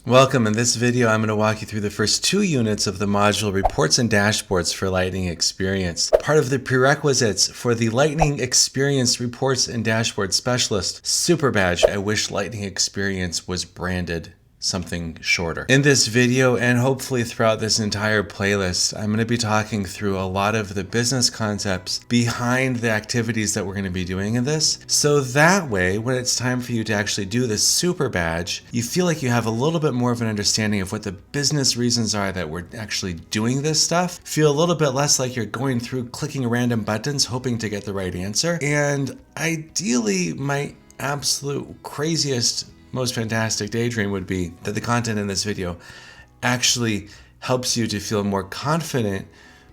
Welcome. In this video, I'm going to walk you through the first 2 units of the module Reports and Dashboards for Lightning Experience. Part of the prerequisites for the Lightning Experience Reports and Dashboard Specialist superbadge. I wish Lightning Experience was branded something shorter. In this video, and hopefully throughout this entire playlist, I'm going to be talking through a lot of the business concepts behind the activities that we're going to be doing in this. So that way, when it's time for you to actually do this super badge, you feel like you have a little bit more of an understanding of what the business reasons are that we're actually doing this stuff. Feel a little bit less like you're going through clicking random buttons, hoping to get the right answer. And ideally, my absolute craziest most fantastic daydream would be that the content in this video actually helps you to feel more confident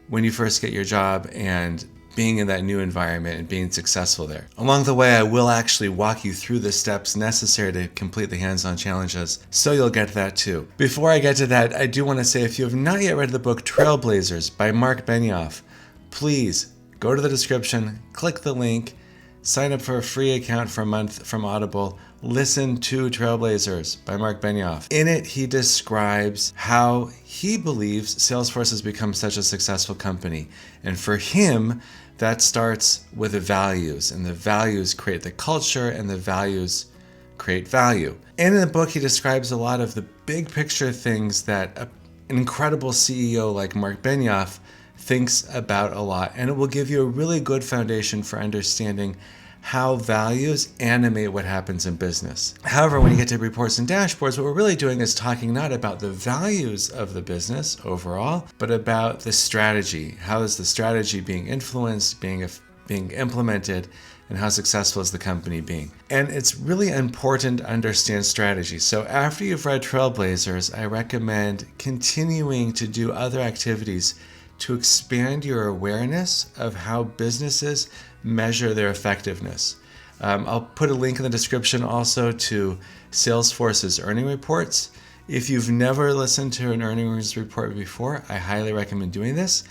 when you first get your job and being in that new environment and being successful there. Along the way, I will actually walk you through the steps necessary to complete the hands-on challenges, so you'll get that too. Before I get to that, I do want to say if you have not yet read the book Trailblazers by Marc Benioff, please go to the description, click the link, sign up for a free account for a month from Audible. Listen to Trailblazers by Marc Benioff. In it, he describes how he believes Salesforce has become such a successful company. And for him, that starts with the values. And the values create the culture, and the values create value. And in the book, he describes a lot of the big picture things that an incredible CEO like Marc Benioff thinks about a lot. And it will give you a really good foundation for understanding how values animate what happens in business. However, when you get to reports and dashboards, what we're really doing is talking not about the values of the business overall, but about the strategy. How is the strategy being influenced, being implemented, and how successful is the company being? And it's really important to understand strategy. So after you've read Trailblazers, I recommend continuing to do other activities to expand your awareness of how businesses measure their effectiveness. I'll put a link in the description also to Salesforce's earning reports. If you've never listened to an earnings report before, I highly recommend doing this.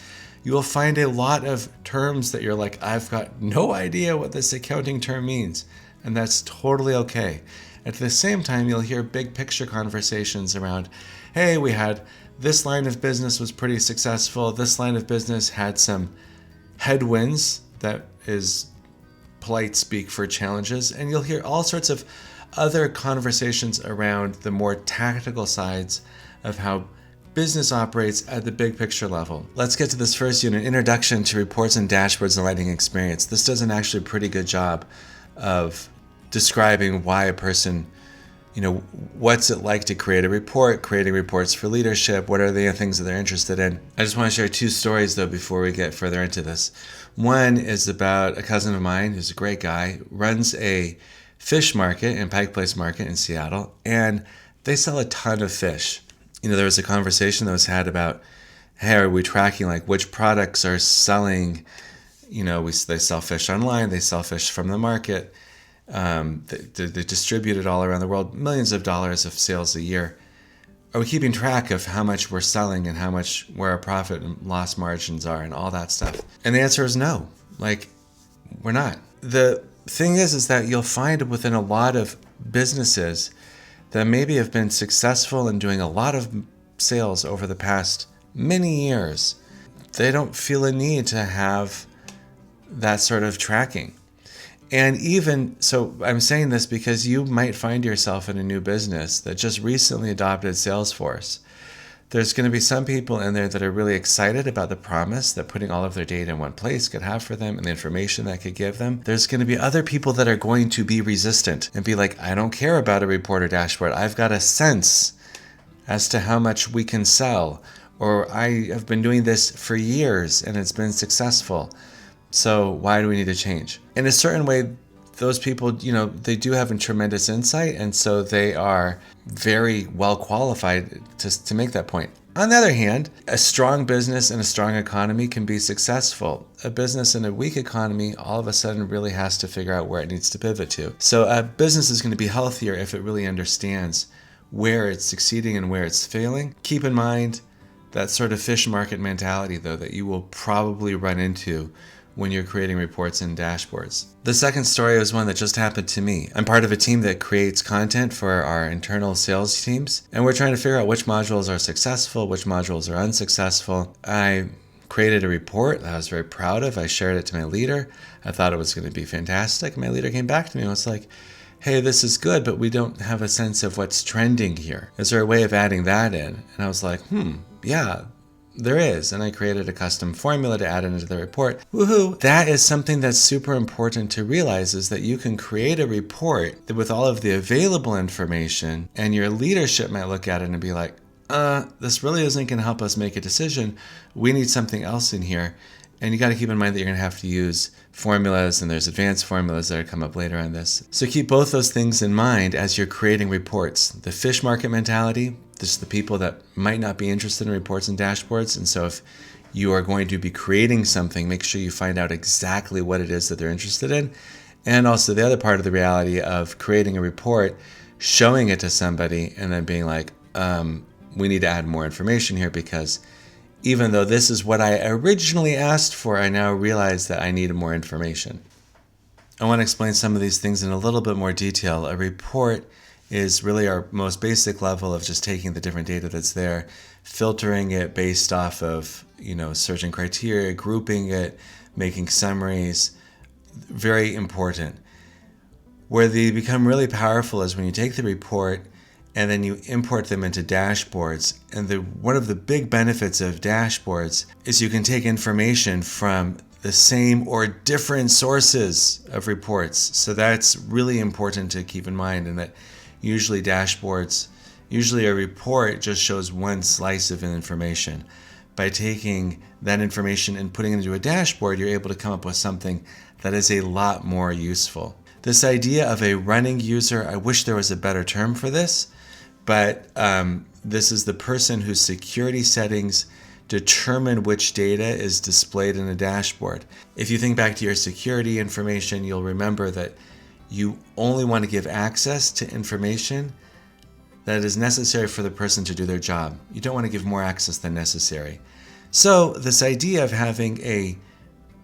You will find a lot of terms that you're like, I've got no idea what this accounting term means, and that's totally okay. At the same time, you'll hear big picture conversations around, hey, we had this line of business was pretty successful. This line of business had some headwinds, that is polite speak for challenges. And you'll hear all sorts of other conversations around the more tactical sides of how business operates at the big picture level. Let's get to this first unit, Introduction to Reports and Dashboards and Lightning Experience. This does an actually pretty good job of describing why a person, what's it like to create a report, creating reports for leadership, what are the things that they're interested in. I just want to share 2 stories though before we get further into this. One is about a cousin of mine who's a great guy, runs a fish market in Pike Place Market in Seattle, and they sell a ton of fish. There was a conversation that was had about, hey, are we tracking like which products are selling? They sell fish online, they sell fish from the market. They distribute it all around the world, millions of dollars of sales a year. Are we keeping track of how much we're selling and where our profit and loss margins are and all that stuff? And the answer is no. We're not. The thing is that you'll find within a lot of businesses that maybe have been successful in doing a lot of sales over the past many years, they don't feel a need to have that sort of tracking. And even so, I'm saying this because you might find yourself in a new business that just recently adopted Salesforce. There's going to be some people in there that are really excited about the promise that putting all of their data in one place could have for them and the information that could give them. There's going to be other people that are going to be resistant and be like, I don't care about a report or dashboard. I've got a sense as to how much we can sell, or I have been doing this for years and it's been successful. So why do we need to change? In a certain way, those people, they do have a tremendous insight, and so they are very well qualified to make that point. On the other hand, a strong business and a strong economy can be successful. A business in a weak economy all of a sudden really has to figure out where it needs to pivot to. So a business is going to be healthier if it really understands where it's succeeding and where it's failing. Keep in mind that sort of fish market mentality, though, that you will probably run into when you're creating reports and dashboards. The second story was one that just happened to me. I'm part of a team that creates content for our internal sales teams, and we're trying to figure out which modules are successful, which modules are unsuccessful. I created a report that I was very proud of. I shared it to my leader. I thought it was going to be fantastic. My leader came back to me and was like, hey, this is good, but we don't have a sense of what's trending here. Is there a way of adding that in? And I was like, yeah, there is. And I created a custom formula to add into the report. Woohoo! That is something that's super important to realize, is that you can create a report with all of the available information, and your leadership might look at it and be like, this really isn't going to help us make a decision. We need something else in here. And you got to keep in mind that you're going to have to use formulas, and there's advanced formulas that come up later on this. So keep both those things in mind as you're creating reports. The fish market mentality, this is the people that might not be interested in reports and dashboards. And so if you are going to be creating something, make sure you find out exactly what it is that they're interested in. And also the other part of the reality of creating a report, showing it to somebody, and then being like, we need to add more information here, because even though this is what I originally asked for, I now realize that I need more information. I want to explain some of these things in a little bit more detail. A report is really our most basic level of just taking the different data that's there, filtering it based off of, certain criteria, grouping it, making summaries. Very important. Where they become really powerful is when you take the report and then you import them into dashboards. And one of the big benefits of dashboards is you can take information from the same or different sources of reports. So that's really important to keep in mind, and that usually a report just shows one slice of information. By taking that information and putting it into a dashboard, you're able to come up with something that is a lot more useful. This idea of a running user, I wish there was a better term for this, but this is the person whose security settings determine which data is displayed in a dashboard. If you think back to your security information, you'll remember that you only want to give access to information that is necessary for the person to do their job. You don't want to give more access than necessary. So this idea of having a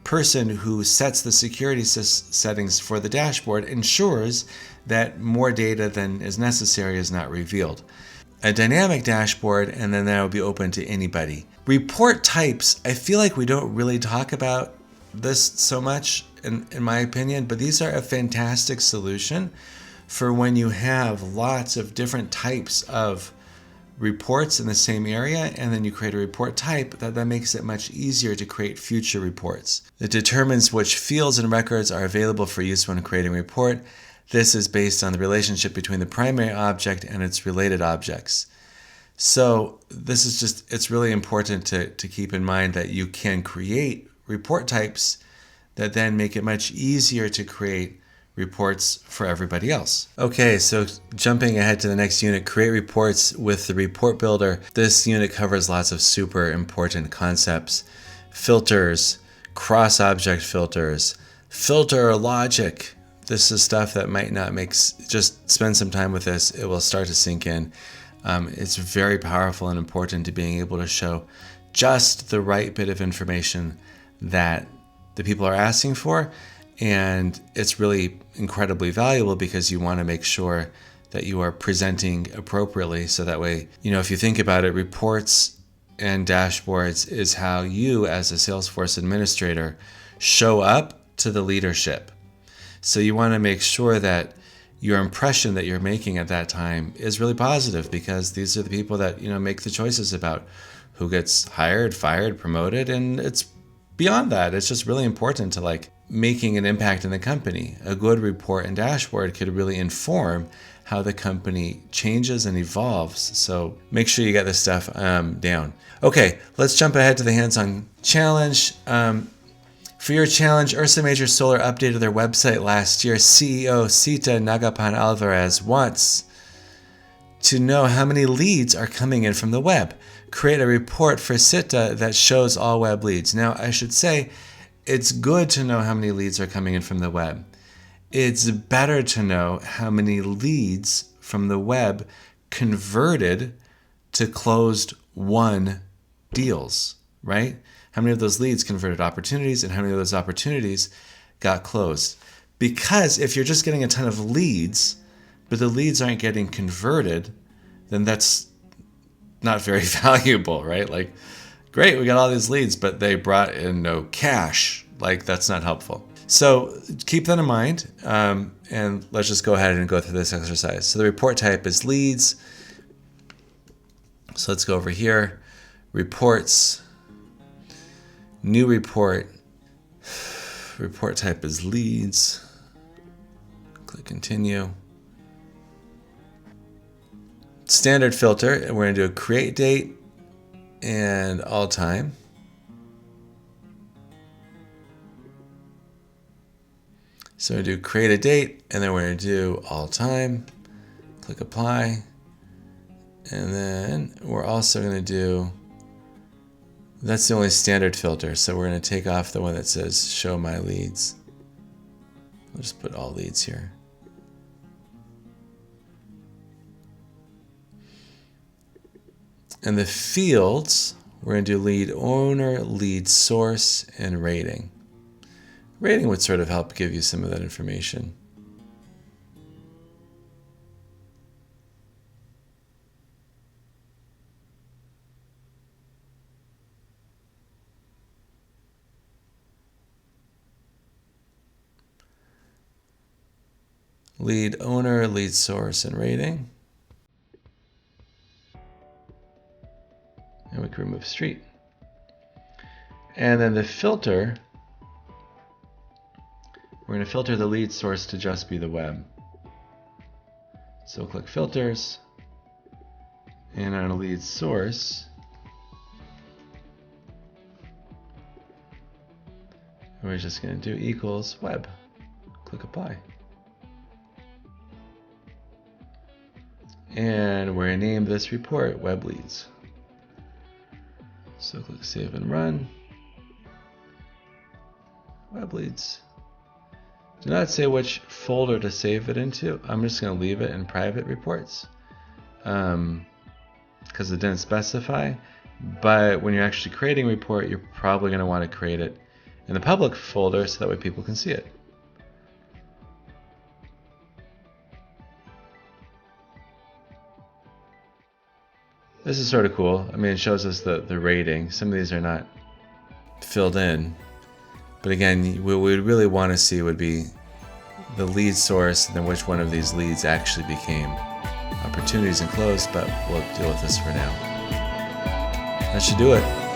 person who sets the security settings for the dashboard ensures that more data than is necessary is not revealed. A dynamic dashboard, and then that will be open to anybody. Report types, I feel like we don't really talk about this so much in my opinion, but these are a fantastic solution for when you have lots of different types of reports in the same area, and then you create a report type that makes it much easier to create future reports. It determines which fields and records are available for use when creating a report. This is based on the relationship between the primary object and its related objects. So this is it's really important to keep in mind that you can create report types that then make it much easier to create reports for everybody else. Okay, so jumping ahead to the next unit, create reports with the report builder. This unit covers lots of super important concepts. Filters, cross-object filters, filter logic. This is stuff that might not just spend some time with this. It will start to sink in. It's very powerful and important to being able to show just the right bit of information that the people are asking for. And it's really incredibly valuable because you want to make sure that you are presenting appropriately. So that way, if you think about it, reports and dashboards is how you as a Salesforce administrator show up to the leadership. So you want to make sure that your impression that you're making at that time is really positive, because these are the people that, make the choices about who gets hired, fired, promoted. And it's beyond that. It's just really important to making an impact in the company. A good report and dashboard could really inform how the company changes and evolves. So make sure you get this stuff down. Okay, let's jump ahead to the hands-on challenge. For your challenge, Ursa Major Solar updated their website last year. CEO Sita Nagapan Alvarez wants to know how many leads are coming in from the web. Create a report for Sita that shows all web leads. Now, I should say, it's good to know how many leads are coming in from the web. It's better to know how many leads from the web converted to closed won deals. right? How many of those leads converted opportunities, and how many of those opportunities got closed? Because if you're just getting a ton of leads, but the leads aren't getting converted, then that's not very valuable, right? Like, great, we got all these leads, but they brought in no cash. Like, that's not helpful. So keep that in mind, and let's just go ahead and go through this exercise. So the report type is leads. So let's go over here, reports, new report. Report type is leads. Click continue. Standard filter, and we're going to do a create date and all time. So we're going to do create a date, and then we're going to do all time. Click apply. And then we're also going to do, that's the only standard filter. So we're going to take off the one that says show my leads. We'll just put all leads here. And the fields, we're going to do lead owner, lead source, and rating. Rating would sort of help give you some of that information. Lead owner, lead source, and rating. And we can remove street. And then the filter, we're going to filter the lead source to just be the web. So click filters, and on a lead source, we're just going to do equals web. Click apply. And we're going to name this report web leads. So click save and run. Web leads. Do not say which folder to save it into. I'm just going to leave it in private reports because it didn't specify. But when you're actually creating a report, you're probably going to want to create it in the public folder so that way people can see it. This is sort of cool. I mean, it shows us the rating. Some of these are not filled in. But again, what we'd really want to see would be the lead source and then which one of these leads actually became opportunities and closed, but we'll deal with this for now. That should do it.